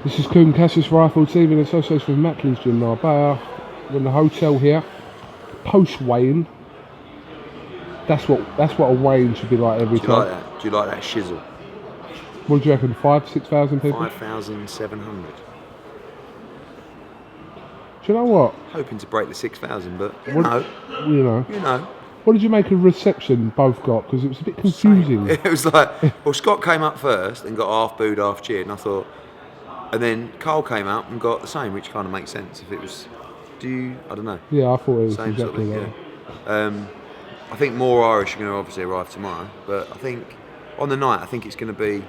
This is KUGAN CASSIUS Rifle TV in association with Macklin's Gym now. We're in the hotel here, post weighing. That's what a weighing should be like every time. Like that? Do you like that shizzle? What do you reckon? 5,000-6,000 people? 5,700. Do you know what? Hoping to break the 6,000, but you know. know. What did you make of reception both got? Because it was a bit confusing. It was like, well, Scott came up first and got half booed, half cheered, and I thought, and then Carl came out and got the same, which kind of makes sense. If it was, I don't know. Yeah, I thought it was same exactly sort of that. Yeah. I think more Irish are going to obviously arrive tomorrow, but I think on the night, I think it's going to be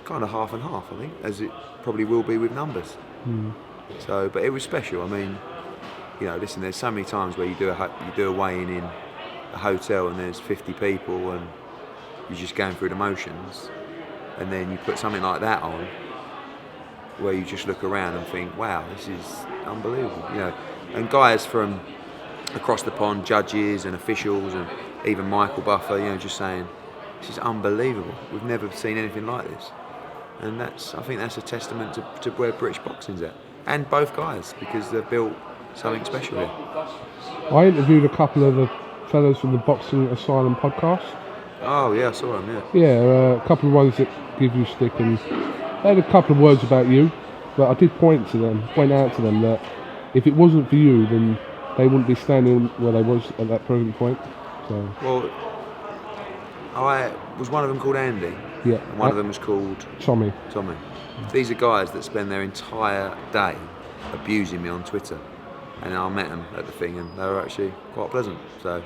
kind of half and half. I think, as it probably will be with numbers. So, but it was special. I mean, you know, listen, there's so many times where you do a weigh-in in a hotel and there's 50 people and you're just going through the motions, and then you put something like that on where you just look around and think, wow, this is unbelievable, you know. And guys from across the pond, judges and officials, and even Michael Buffer, you know, just saying, this is unbelievable. We've never seen anything like this. And I think that's a testament to where British boxing's at. And both guys, because they've built something special here. I interviewed a couple of the fellas from the Boxing Asylum podcast. Oh yeah, I saw them, yeah. Yeah, a couple of ones that give you stick, and they had a couple of words about you, but I did point out to them that if it wasn't for you, then they wouldn't be standing where they was at that present point. So. Well, was one of them called Andy? Yeah. And one of them was called Tommy. These are guys that spend their entire day abusing me on Twitter, and I met them at the thing, and they were actually quite pleasant. So,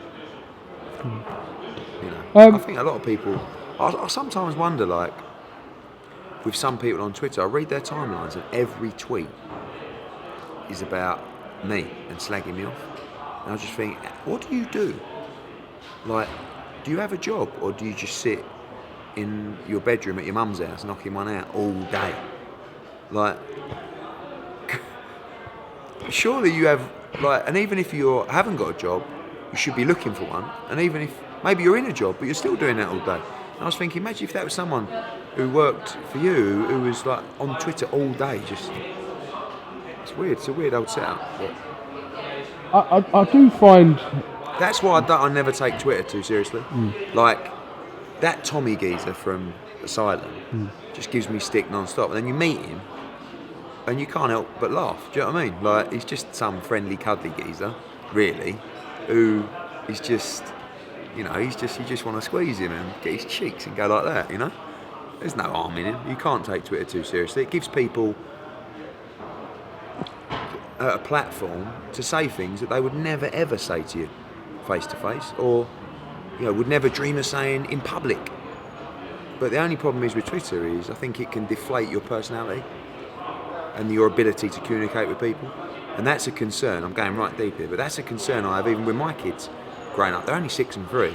you know, I think a lot of people. I sometimes wonder, like, with some people on Twitter, I read their timelines, and every tweet is about me and slagging me off. And I just think, what do you do? Like, do you have a job, or do you just sit in your bedroom at your mum's house knocking one out all day? Like, surely you have, like, and even if you haven't got a job, you should be looking for one. And even if maybe you're in a job, but you're still doing that all day. And I was thinking, imagine if that was someone who worked for you, who was like on Twitter all day. Just, it's weird. It's a weird old setup. But I do find that's why I never take Twitter too seriously. Like, that Tommy geezer from Asylum just gives me stick non-stop. And then you meet him and you can't help but laugh. Do you know what I mean? Like, he's just some friendly, cuddly geezer, really, who is just, you know, you just want to squeeze him and get his cheeks and go like that, you know? There's no harm in him. You can't take Twitter too seriously. It gives people a platform to say things that they would never, ever say to you face to face, or, you know, would never dream of saying in public. But the only problem is with Twitter is I think it can deflate your personality and your ability to communicate with people. And that's a concern. I'm going right deep here, but that's a concern I have even with my kids growing up. They're only 6 and 3.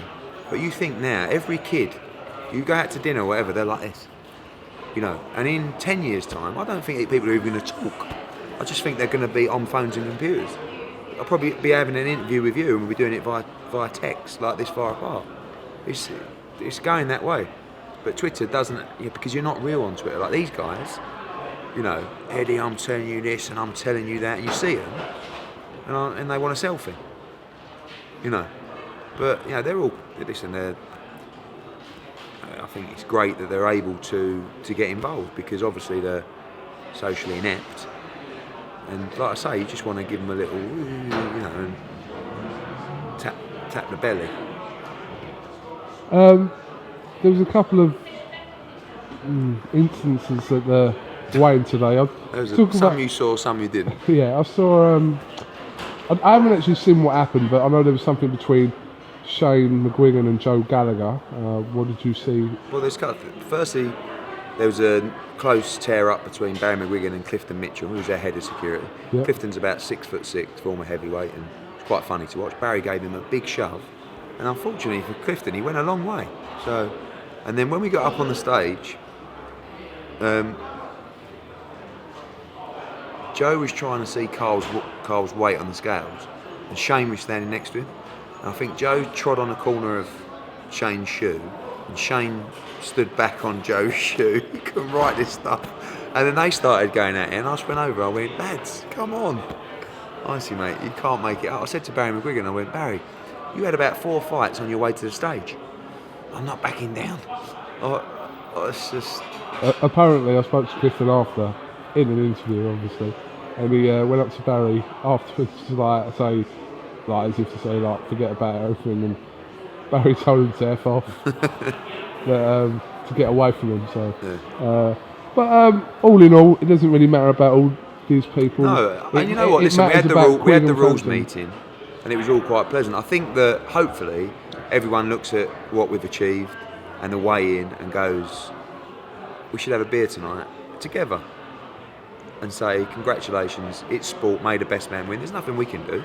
But you think now, every kid, you go out to dinner or whatever, they're like this. You know, and in 10 years' time, I don't think people are even going to talk. I just think they're going to be on phones and computers. I'll probably be having an interview with you and we'll be doing it via text, like this far apart. It's going that way. But Twitter doesn't, you know, because you're not real on Twitter. Like these guys, you know, Eddie, I'm telling you this and I'm telling you that, and you see them, and they want a selfie. You know, but you know they're all, listen, I think it's great that they're able to get involved, because obviously they're socially inept. And like I say, you just want to give them a little, you know, and tap the belly. There was a couple of instances at the weigh-in today. Some you saw, some you didn't. Yeah, I saw. I haven't actually seen what happened, but I know there was something between Shane McGuigan and Joe Gallagher. What did you see? Well, firstly, there was a close tear-up between Barry McGuigan and Clifton Mitchell, who's their head of security. Yep. Clifton's about 6'6", former heavyweight, and it's quite funny to watch. Barry gave him a big shove, and unfortunately for Clifton, he went a long way. So, and then when we got up on the stage, Joe was trying to see Carl's weight on the scales, and Shane was standing next to him. And I think Joe trod on a corner of Shane's shoe, and Shane stood back on Joe's shoe. You can write this stuff. And then they started going at it, and I just went over. I went, lads, come on. Honestly, mate, you can't make it up. I said to Barry McGuigan, I went, Barry, you had about 4 fights on your way to the stage. I'm not backing down. It's just... Apparently, I spoke to Clifton after, in an interview, obviously, and he went up to Barry afterwards to like say, like as if to say, like forget about everything, and Barry told him to F off, that, to get away from him. So, Yeah. but all in all, it doesn't really matter about all these people. No, and you know what? Listen, we had the rules Frampton. meeting, and it was all quite pleasant. I think that hopefully everyone looks at what we've achieved and the way in and goes, we should have a beer tonight together and say congratulations, it's sport, may the best man win. There's nothing we can do,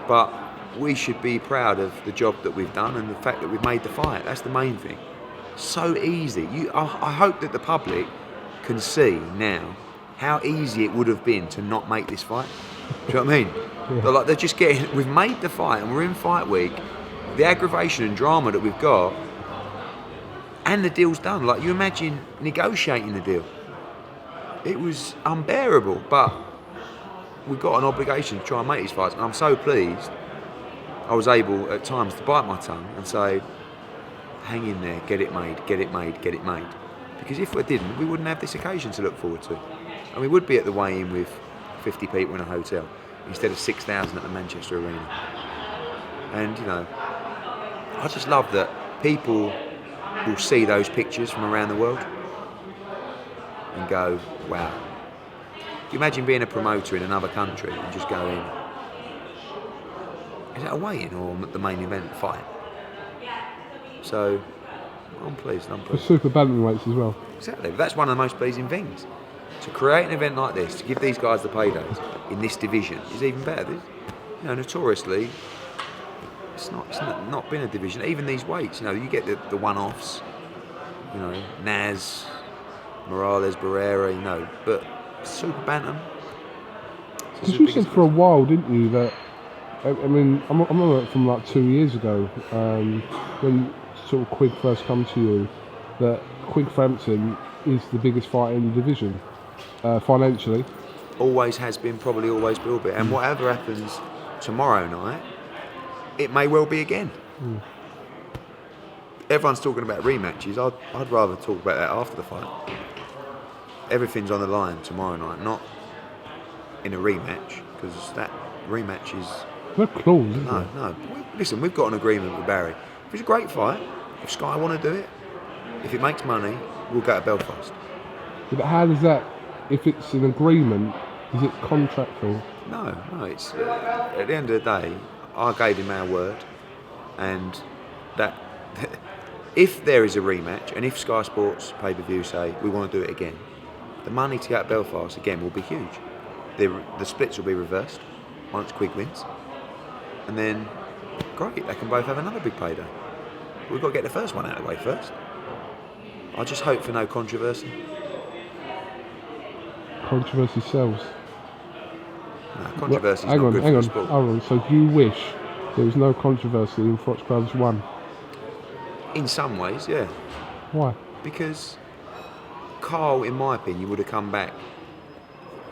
but we should be proud of the job that we've done and the fact that we've made the fight. That's the main thing. So easy. I hope that the public can see now how easy it would have been to not make this fight. Do you know what I mean? Yeah. Like they're just getting. We've made the fight and we're in fight week. The aggravation and drama that we've got, and the deal's done. Like you imagine negotiating the deal. It was unbearable, but we've got an obligation to try and make these fights. And I'm so pleased I was able at times to bite my tongue and say, hang in there, get it made, get it made, get it made. Because if we didn't, we wouldn't have this occasion to look forward to. And we would be at the weigh-in with 50 people in a hotel instead of 6,000 at the Manchester Arena. And, you know, I just love that people will see those pictures from around the world and go, wow. Can you imagine being a promoter in another country and just going, is that a weigh-in or the main event fight? So, I'm pleased. For super bantamweights as well. Exactly, but that's one of the most pleasing things. To create an event like this, to give these guys the paydays in this division is even better. You know, notoriously, it's not been a division. Even these weights, you know, you get the one-offs. You know, Naz, Morales, Barrera, you know, but super bantam. Because you said for a while, didn't you, that I mean, I remember it from like 2 years ago when sort of Quigg first come to you, that Quigg Frampton is the biggest fight in the division financially. Always has been, probably always will be. And whatever happens tomorrow night, it may well be again. Everyone's talking about rematches. I'd rather talk about that after the fight. Everything's on the line tomorrow night, not in a rematch, because that rematch is... They're close, isn't No, it? no. Listen, we've got an agreement with Barry. If it's a great fight, if Sky want to do it, if it makes money, we'll go to Belfast. But how does that, if it's an agreement, is it contractual? No, it's at the end of the day, I gave him our word, and that if there is a rematch, and if Sky Sports pay-per-view say we want to do it again, the money to go to Belfast again will be huge. The splits will be reversed once Quigg wins, and then great, they can both have another big payday. We've got to get the first one out of the way first. I just hope for no controversy. Controversy sells. No, controversy is hang not on, good hang for on, the sport. hold on. So do you wish there was no controversy in Foxcroft's won? In some ways, yeah. Why? Because Carl, in my opinion, would have come back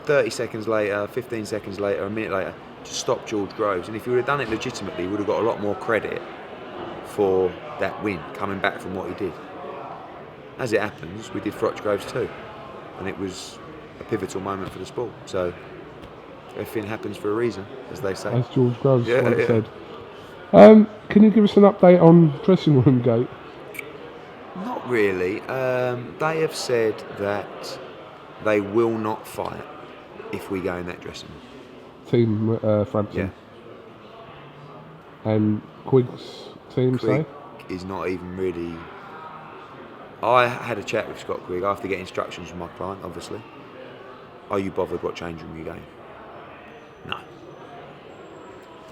30 seconds later, 15 seconds later, a minute later, to stop George Groves. And if he would have done it legitimately, he would have got a lot more credit for that win, coming back from what he did. As it happens, we did Froch Groves too. And it was a pivotal moment for the sport. So everything happens for a reason, as they say. As George Groves once Yeah. said. Can you give us an update on dressing room gate? Not really. They have said that they will not fight if we go in that dressing room. Team Frampton. Yeah. And Quigg's team Quigg say? is not even really... I had a chat with Scott Quigg after getting instructions from my client, obviously. Are you bothered what change room you go in? No.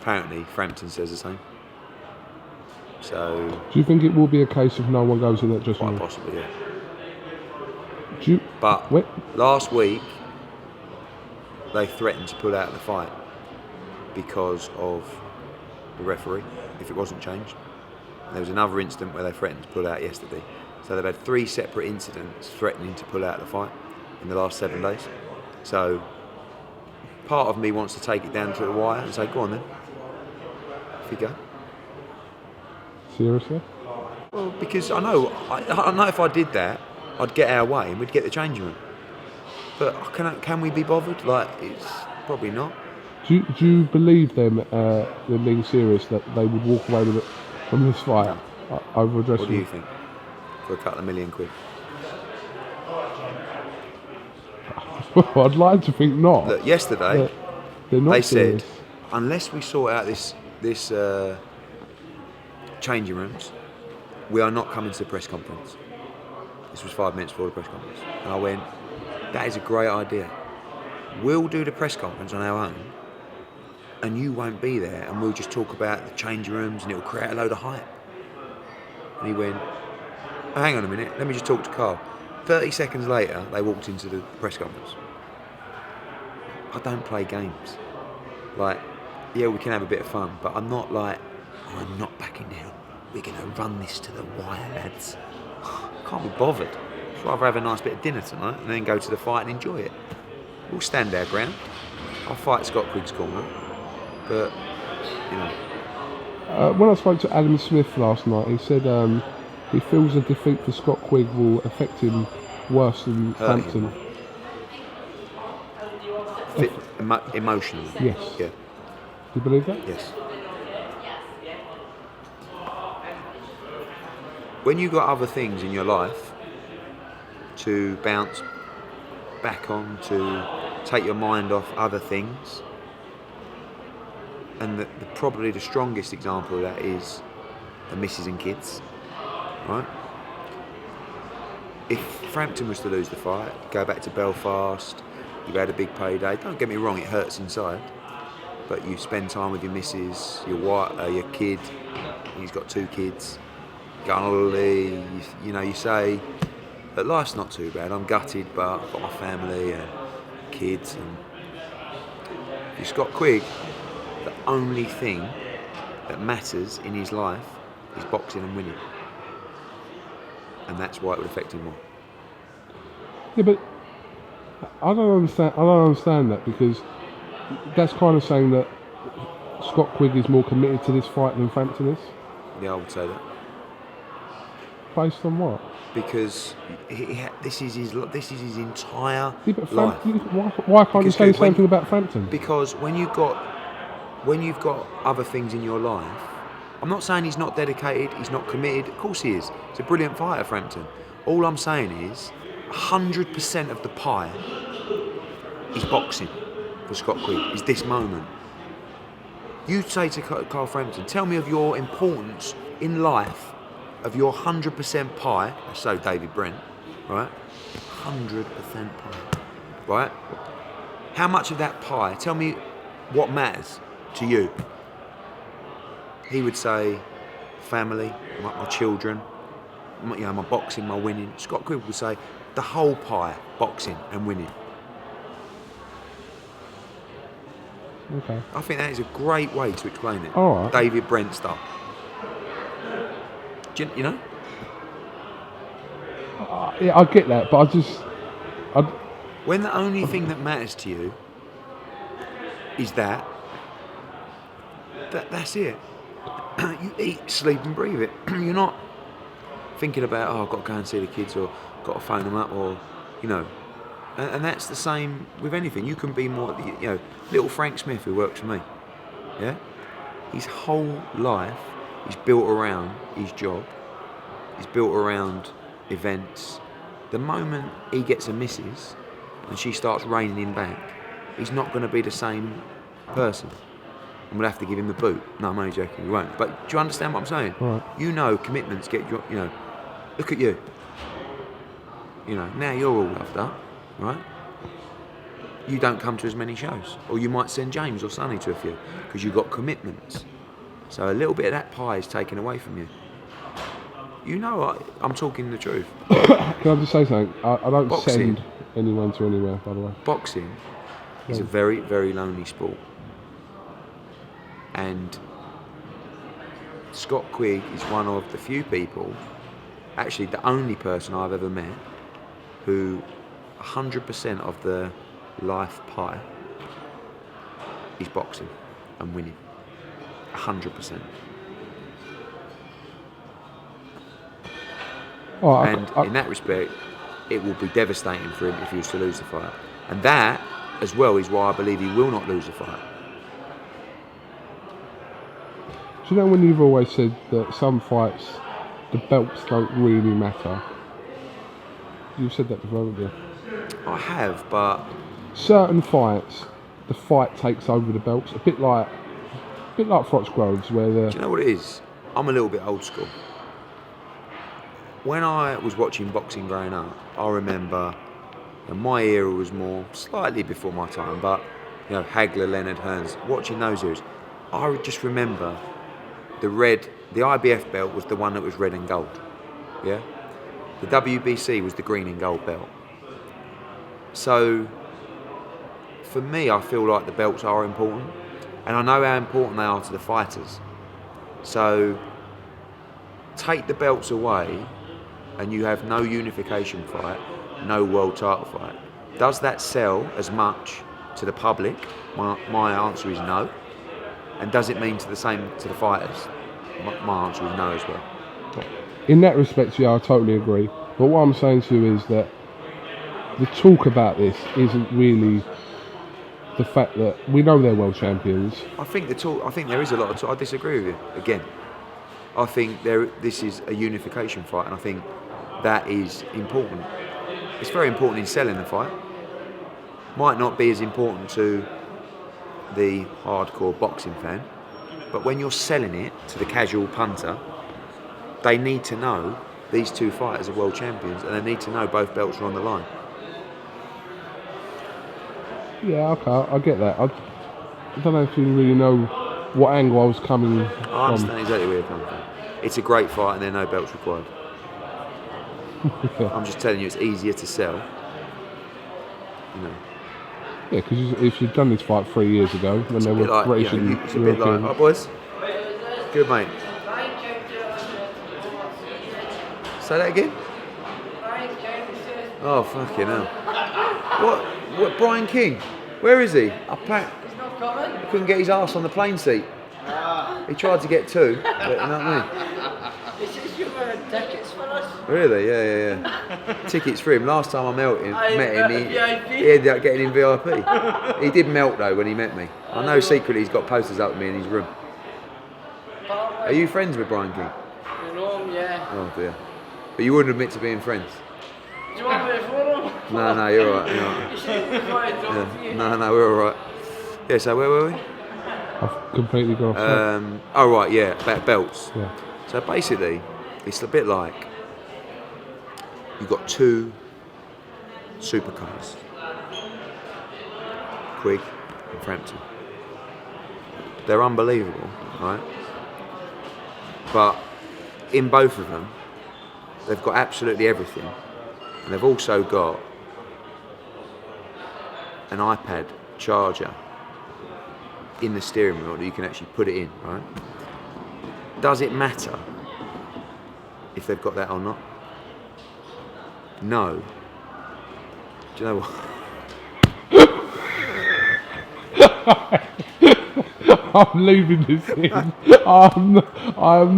Apparently, Frampton says the same. So... Do you think it will be a case of no one goes in that dressing Quite room? possibly, yeah. Do you, But wait, last week, they threatened to pull out of the fight because of the referee, if it wasn't changed. There was another incident where they threatened to pull out yesterday. So they've had 3 separate incidents threatening to pull out of the fight. in the last 7 days. So part of me wants to take it down to the wire and say, go on then, off you go. Seriously? Well, because I know if I did that, I'd get our way and we'd get the changing room. But can we be bothered? Like, it's probably not. Do you believe them being serious that they would walk away with it from this fight over a dressing What do you room? think? For a couple of million quid? Well, I'd like to think not. Look, yesterday, They're not they serious. said, unless we sort out this changing rooms, we are not coming to the press conference. This was 5 minutes before the press conference. And I went, that is a great idea. We'll do the press conference on our own, and you won't be there, and we'll just talk about the changing rooms, and it'll create a load of hype. And he went, oh, hang on a minute, let me just talk to Carl. 30 seconds later, they walked into the press conference. I don't play games. Like, yeah, we can have a bit of fun, but I'm not like, oh, I'm not backing down. We're going to run this to the wire, lads. Can't be bothered. I'd rather have a nice bit of dinner tonight and then go to the fight and enjoy it. We'll stand our ground. I'll fight Scott Quigg's corner, but, you know. When I spoke to Adam Smith last night, he said he feels a defeat for Scott Quigg will affect him worse than Hurt Frampton. Emotionally. Yes. Yeah. Do you believe that? Yes. When you've got other things in your life to bounce back on, to take your mind off other things, and probably the strongest example of that is the missus and kids, right? If Frampton was to lose the fight, go back to Belfast, you've had a big payday, don't get me wrong, it hurts inside, but you spend time with your missus, your wife, your kid, he's got 2 kids, go on holiday, you know, you say that life's not too bad, I'm gutted, but I've got my family and kids. And if you're Scott Quigg, the only thing that matters in his life is boxing and winning, and that's why it would affect him more. Yeah, but I don't understand that, because that's kind of saying that Scott Quigg is more committed to this fight than Frampton is. Yeah, I would say that. Based on what? Because this is his entire Yeah, but life. why can't you Because say the same when- thing about Frampton? Because when you've got other things in your life, I'm not saying he's not dedicated, he's not committed. Of course he is. He's a brilliant fighter, Frampton. All I'm saying is 100% of the pie is boxing for Scott Quigg, is this moment. You say to Carl Frampton, tell me of your importance in life, of your 100% pie, so David Brent, right? 100% pie, right? How much of that pie, tell me what matters to you. He would say family, my children, my boxing, my winning. Scott Quigg would say the whole pie, boxing and winning. Okay. I think that is a great way to explain it. All right. David Brent stuff. Do you know? Yeah, I get that, but When the only thing that matters to you is that's it. You eat, sleep and breathe it. You're not thinking about, oh, I've got to go and see the kids, or got to phone them up, or, you know. And that's the same with anything. You can be more, you know, little Frank Smith, who works for me, yeah? His whole life is built around his job. He's built around events. The moment he gets a missus and she starts reining him back, he's not going to be the same person. And we'll have to give him the boot. No, I'm only joking, we won't. But do you understand what I'm saying? Right. You know, commitments get you, you know, look at you. You know, now you're all loved up, right? You don't come to as many shows. Or you might send James or Sonny to a few, because you've got commitments. So a little bit of that pie is taken away from you. You know, I'm talking the truth. can I just say something? I don't Boxing. send anyone to anywhere, by the way. Boxing is a very, very lonely sport. And Scott Quigg is one of the few people, actually the only person I've ever met, who 100% of the life pie is boxing and winning. 100%. Oh, And in that respect, it will be devastating for him if he was to lose the fight. And that, as well, is why I believe he will not lose the fight. do you know when you've always said that some fights, the belts don't really matter? You've said that before, haven't you? I have, but Certain fights, the fight takes over the belts. A bit like Foxgroves, where do you know what it is? I'm a little bit old school. When I was watching boxing growing up, I remember, and my era was more slightly before my time, but you know, Hagler, Leonard, Hearns, watching those eras, I would just remember the IBF belt was the one that was red and gold. Yeah? The WBC was the green and gold belt. So, for me, I feel like the belts are important, and I know how important they are to the fighters. So, take the belts away, and you have no unification fight, no world title fight. Does that sell as much to the public? My answer is no. And does it mean the same to the fighters? My answer is no as well. in that respect, yeah, I totally agree. But what I'm saying to you is that the talk about this isn't really the fact that we know they're world champions. I think there is a lot of talk. I disagree with you again. I think this is a unification fight, and I think that is important. It's very important in selling the fight. Might not be as important to the hardcore boxing fan, but when you're selling it to the casual punter, they need to know these two fighters are world champions, and they need to know both belts are on the line. Yeah, okay, I get that. I don't know if you really know what angle I was coming from. I understand exactly where you're coming from. It's a great fight, and there are no belts required. Yeah. I'm just telling you, it's easier to sell. You know. Yeah, because if you'd done this fight 3 years ago, when they were Like, British and it's a bit like, European. oh boys, good mate. Say that again. Oh fucking hell! What? Brian King? Where is he? He's not coming. He couldn't get his arse on the plane seat. He tried to get two, but you know what I mean. Is this your tickets for us? Really? Yeah. Tickets for him. Last time I met him, VIP? he ended up getting in VIP. He did melt though when he met me. I know secretly he's got posters up with me in his room. Are you friends with Brian King? You know him, yeah. Oh dear. But you wouldn't admit to being friends. Do you want me to phone him? No, you're alright. You're all right. You said you wanted to talk to you. No, we're alright. Yeah, so where were we? I've completely gone off. Oh right, yeah, about belts. Yeah. So basically, it's a bit like you've got two supercars, Quigg and Frampton. They're unbelievable, right? But in both of them, they've got absolutely everything, and they've also got an iPad charger in the steering wheel that you can actually put it in, right? Does it matter if they've got that or not? No. Do you know what? I'm leaving this in. I'm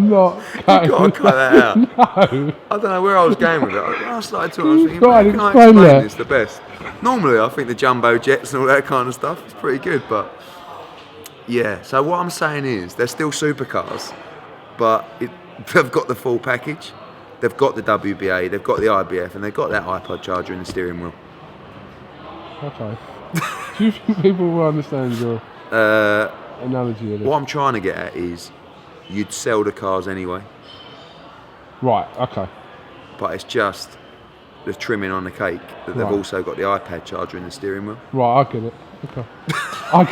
not cutting. You've got to cut that out. No. I don't know where I was going with it. I started talking, I was thinking, Go how on, can I explain explain that. this the best? Normally I think the jumbo jets and all that kind of stuff is pretty good, but yeah, so what I'm saying is they're still supercars, but they've got the full package. They've got the WBA, they've got the IBF, and they've got that iPod charger in the steering wheel. Okay. Do you think people will understand your analogy of this? What I'm trying to get at is you'd sell the cars anyway, Right, okay. but it's just the trimming on the cake that they've Right. also got the iPad charger in the steering wheel. Right, I get it. Okay.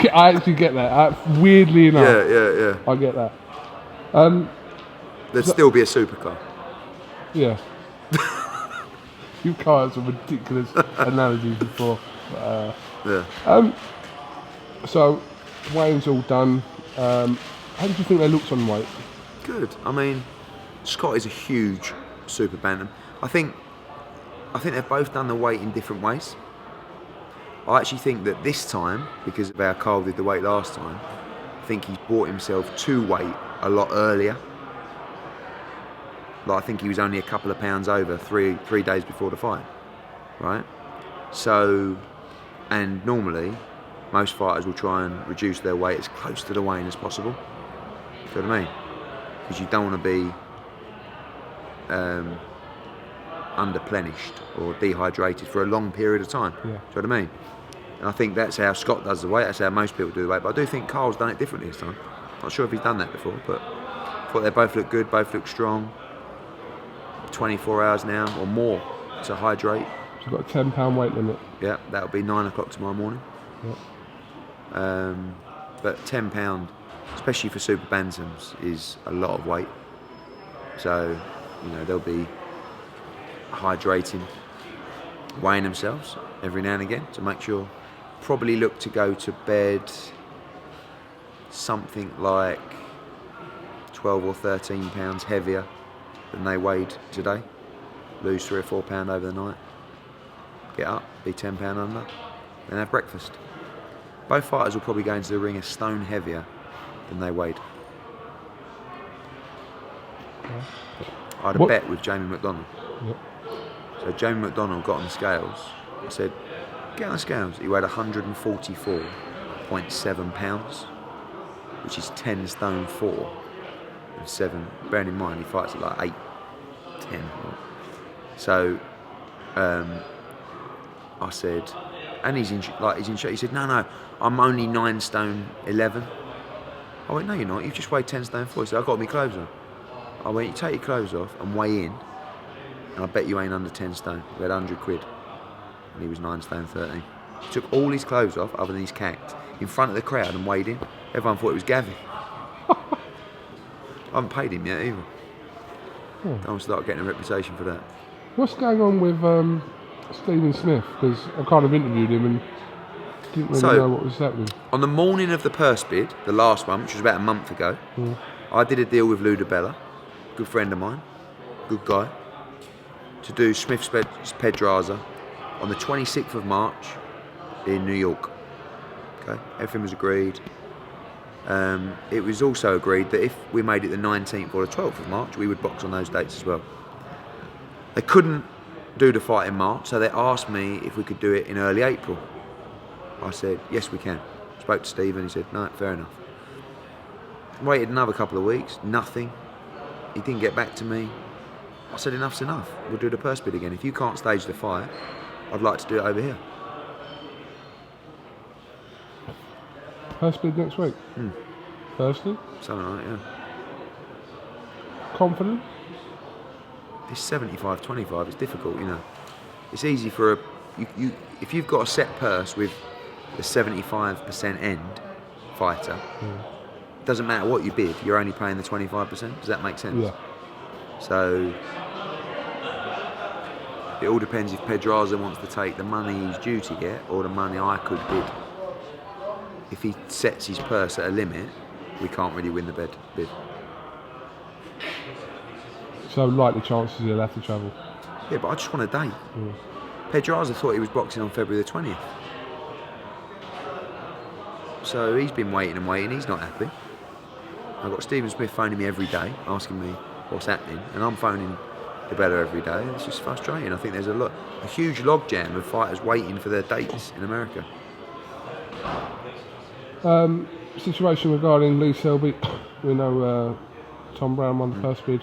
I actually get that. Weirdly enough, Yeah. I get that. There'd still be a supercar. Yeah. You've come up with some ridiculous analogies before. Yeah. So, Wayne's all done. How did you think they looked on weight? Good. I mean, Scott is a huge super bantam. I think I think they've both done the weight in different ways. I actually think that this time, because of how Carl did the weight last time, I think he's brought himself to weight a lot earlier. Like, I think he was only a couple of pounds over three days before the fight, right? So, and normally, most fighters will try and reduce their weight as close to the weigh-in as possible. Do you know what I mean? Because you don't want to be underplenished or dehydrated for a long period of time. Yeah. Do you know what I mean? And I think that's how Scott does the weight, that's how most people do the weight, but I do think Carl's done it differently this time. Not sure if he's done that before, but I thought they both look good, both look strong. 24 hours now or more to hydrate. So you've got a £10 weight limit. Yeah, that'll be 9 o'clock tomorrow morning. Yeah. But £10, especially for super bantams, is a lot of weight. So, you know, they'll be hydrating, weighing themselves every now and again to make sure. Probably look to go to bed something like 12 or 13 pounds heavier than they weighed today. Lose 3 or 4 pound over the night. Get up, be £10 under, then have breakfast. Both fighters will probably go into the ring a stone heavier than they weighed. Yeah. I had a bet with Jamie McDonald. Yep. So Jamie McDonald got on the scales. I said, get on the scales. He weighed 144.7 pounds, which is 10 stone 4 and 7. Bearing in mind he fights at like 8, 10. So I said, and he's in shock. He said, no, I'm only 9 stone 11. I went, no, you're not. You've just weighed 10 stone 4. He said, I've got my clothes on. I went, you take your clothes off and weigh in, and I bet you ain't under 10 stone. We had 100 quid, and he was 9 stone 13. He took all his clothes off, other than his cact, in front of the crowd and weighed in. Everyone thought it was Gavin. I haven't paid him yet either. Oh. I'll start getting a reputation for that. What's going on with Stephen Smith? Because I kind of interviewed him and didn't really know what was happening. On the morning of the purse bid, the last one, which was about a month ago, I did a deal with Lou DiBella, good friend of mine, good guy, to do Smith's Pedraza on the 26th of March in New York. Okay, everything was agreed. It was also agreed that if we made it the 19th or the 12th of March, we would box on those dates as well. They couldn't do the fight in March, so they asked me if we could do it in early April. I said, yes, we can. Spoke to Steve and he said, no, fair enough. Waited another couple of weeks, nothing. He didn't get back to me. I said, enough's enough. We'll do the purse bid again. If you can't stage the fight, I'd like to do it over here. Purse bid next week? Thursday? Something like that, yeah. Confident? It's 75-25, it's difficult, you know. It's easy for if you've got a set purse with the 75% end fighter, it doesn't matter what you bid, you're only paying the 25%. Does that make sense? Yeah. So it all depends if Pedraza wants to take the money he's due to get or the money I could bid. If he sets his purse at a limit, we can't really win the bid. So likely chances he'll have to travel. Yeah, but I just want a date. Pedraza thought he was boxing on February the 20th. So he's been waiting and waiting, he's not happy. I've got Stephen Smith phoning me every day, asking me what's happening, and I'm phoning DiBella every day. It's just frustrating. I think there's a huge logjam of fighters waiting for their dates in America. Situation regarding Lee Selby. We know Tom Brown won the first bid.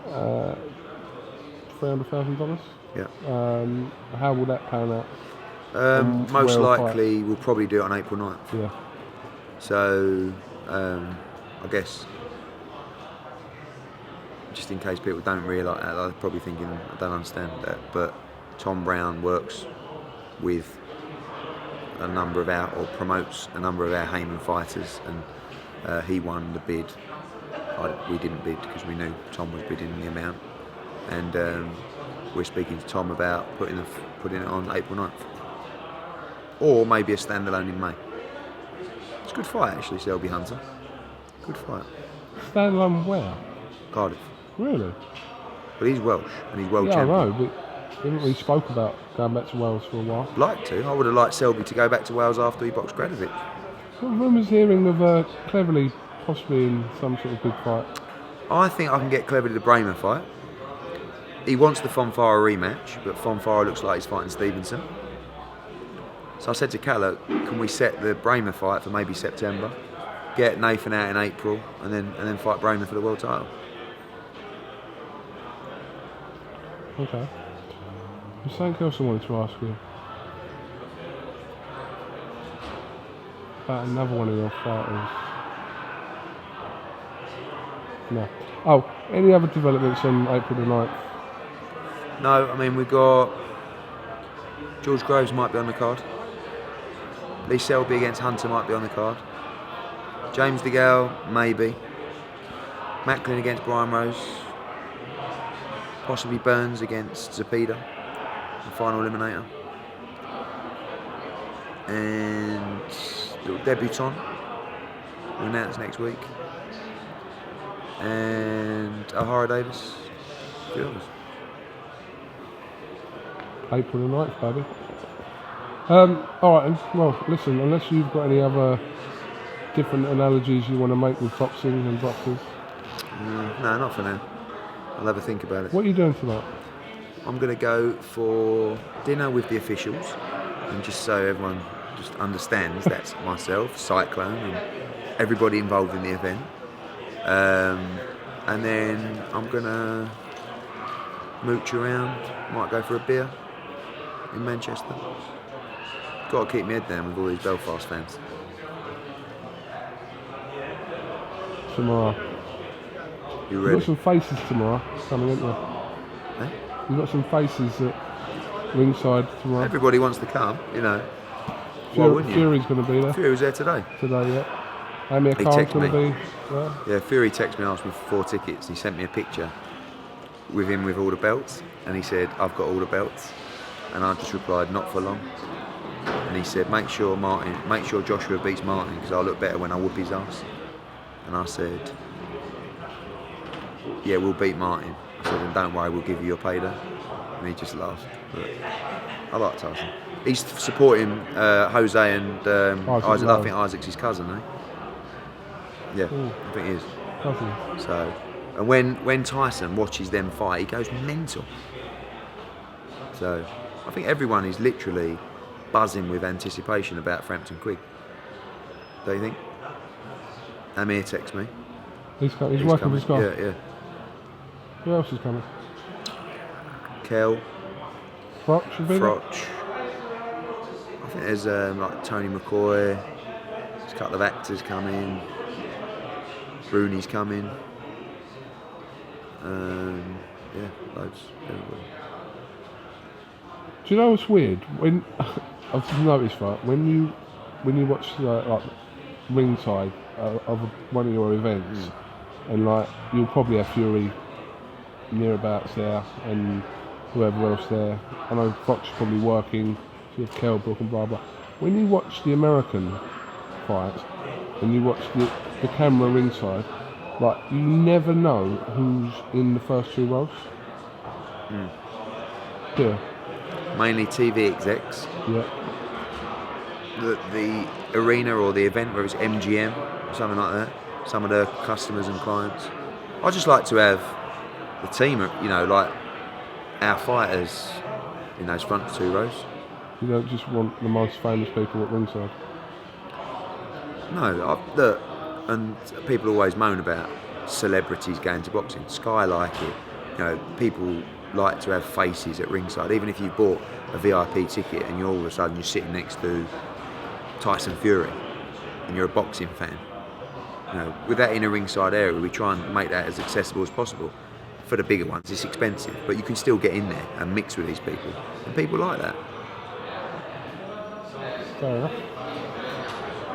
$300,000. Yeah. How will that pan out? Most likely we'll probably do it on April 9th. Yeah. So I guess just in case people don't realise that, they're probably thinking I don't understand that, but Tom Brown works with a number of or promotes a number of our Heyman fighters, and he won the bid. We didn't bid because we knew Tom was bidding the amount, and we're speaking to Tom about putting it on April 9th, or maybe a standalone in May. It's a good fight actually, Selby Hunter. Good fight. Standalone where? Cardiff. Really? But he's Welsh and he's world yeah, champion. I know, but We haven't really spoke about going back to Wales for a while. Like to. I would have liked Selby to go back to Wales after he boxed Gradovic. What rumours hearing of Cleverly possibly in some sort of big fight? I think I can get Cleverly the Bramer fight. He wants the Fonfara rematch, but Fonfara looks like he's fighting Stevenson. So I said to Calla, can we set the Bramer fight for maybe September? Get Nathan out in April and then fight Bramer for the world title. Okay. There's something else I wanted to ask you. About another one of your fighters. No. Oh, any other developments on April the 9th? No, I mean, we've got George Groves might be on the card. Lee Selby against Hunter might be on the card. James DeGale, maybe. Macklin against Brian Rose. Possibly Burns against Zepeda, the final eliminator. And the debutant, we'll announce next week. And O'Hara Davis, a few others. April the 9th, baby. Alright, well, listen, unless you've got any other different analogies you want to make with boxing and boxers. No, not for now. I'll have a think about it. What are you doing tonight? I'm going to go for dinner with the officials, and just so everyone just understands, that's myself, Cyclone, and everybody involved in the event. And then I'm going to mooch around, might go for a beer in Manchester. Got to keep my head down with all these Belfast fans. Tomorrow. You You've ready? got some faces tomorrow coming, haven't you? Eh? You've got some faces at ringside tomorrow. Everybody wants to come, you know. Why wouldn't you? Fury's going to be there Fury was there today. yeah. Amir He Khan's texted going to me. be there. Yeah, Fury texted me and asked me for 4 tickets. He sent me a picture with him with all the belts, and he said, I've got all the belts. And I just replied, not for long. And he said, make sure Joshua beats Martin, because I'll look better when I whoop his ass. And I said, yeah, we'll beat Martin. I said, and don't worry, we'll give you your payday. And he just laughed. But I like Tyson. He's supporting Jose and Isaac. I think Isaac's his cousin, eh? Yeah, I think he is. Lovely. So, and when Tyson watches them fight, he goes mental. So, I think everyone is literally buzzing with anticipation about Frampton-QUIGG. Don't you think? Amir texts me. He's working with coming. his guy. Yeah. Who else is coming? Kel, Frotch should be there? Frotch. I think there's like Tony McCoy. There's a couple of actors coming. Rooney's coming. Yeah, loads. Everybody. Do you know what's weird? When I've just noticed that when you watch like ringside of one of your events, and like you'll probably have Fury nearabouts there and whoever else there. I know Fox is probably working with Kell Brook and blah blah. When you watch the American fights and you watch the camera ringside, like you never know who's in the first 2 rows. Yeah. Mainly TV execs. Yeah. The arena or the event, whether it's MGM or something like that, some of their customers and clients. I just like to have the team, you know, like our fighters in those front 2 rows. You don't just want the most famous people at ringside. No, look, and people always moan about celebrities going to boxing. Sky like it. You know, people like to have faces at ringside. Even if you bought a VIP ticket and you're all of a sudden you're sitting next to Tyson Fury and you're a boxing fan. You know, with that in a ringside area, we try and make that as accessible as possible. For the bigger ones, it's expensive, but you can still get in there and mix with these people, and people like that. Fair enough.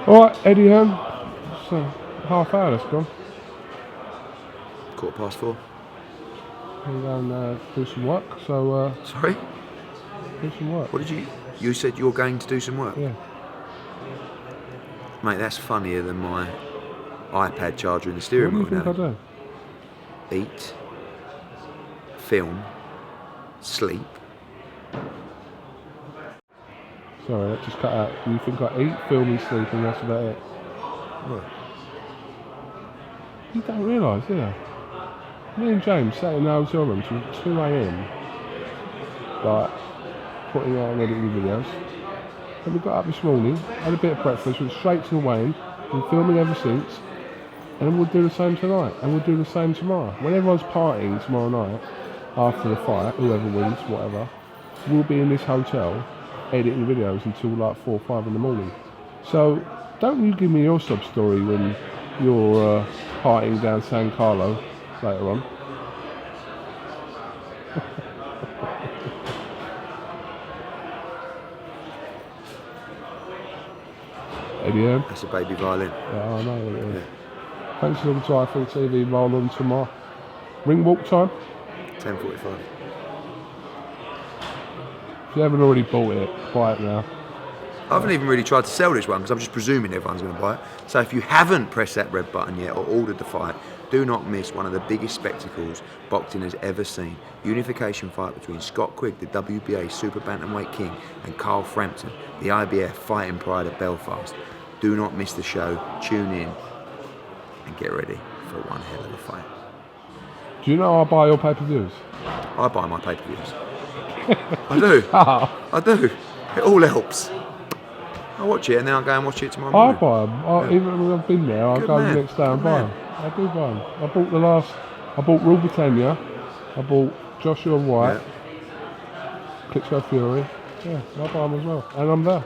Alright, Eddie Hearn. So, half hour that's gone. 4:15. I'm going to do some work, so Sorry? do some work. What did you... You said you're going to do some work? Yeah. Mate, that's funnier than my iPad charger in the steering What do you wheel think I now. do? Eat, film, sleep, Sorry, that just cut out. You think I eat, film and sleep and that's about it? What? You don't realise, do you? Me and James sat in the hotel room till 2 a.m. like putting out and editing videos. And we got up this morning, had a bit of breakfast, went straight to the weigh-in, been filming ever since, and then we'll do the same tonight, and we'll do the same tomorrow. When everyone's partying tomorrow night, after the fight, whoever wins, whatever, we'll be in this hotel editing videos until like 4 or 5 in the morning. So don't you give me your sub story when you're partying down San Carlo later on. Eddie Hearn? That's a baby violin. Yeah, I know what it is. Yeah. Thanks for the Typhoon TV roll on tomorrow. Ring walk time? 10:45. If you haven't already bought it, buy it now. I haven't even really tried to sell this one because I'm just presuming everyone's going to buy it. So if you haven't pressed that red button yet or ordered the fight, do not miss one of the biggest spectacles boxing has ever seen. Unification fight between Scott Quigg, the WBA Super Bantamweight King, and Carl Frampton, the IBF Fighting Pride of Belfast. Do not miss the show. Tune in and get ready for one hell of a fight. Do you know I buy your pay-per-views? I buy my pay-per-views. I do. I do. It all helps. I watch it and then I'll go and watch it tomorrow I morning. buy them. Even when I've been there, I'll Good go man. the next day and Good buy man. them. I do buy them. I bought Rule Britannia. I bought Joshua White. Klitschko Fury. Yeah, I buy them as well. And I'm there.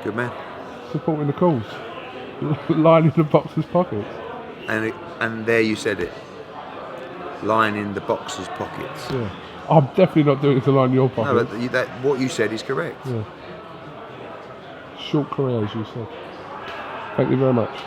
Good man. Supporting the cause. Lining the boxer's pockets. And there you said it. Lying in the boxer's pockets. Yeah. I'm definitely not doing it to line your pockets. No, but what you said is correct. Yeah. Short career, as you said. Thank you very much.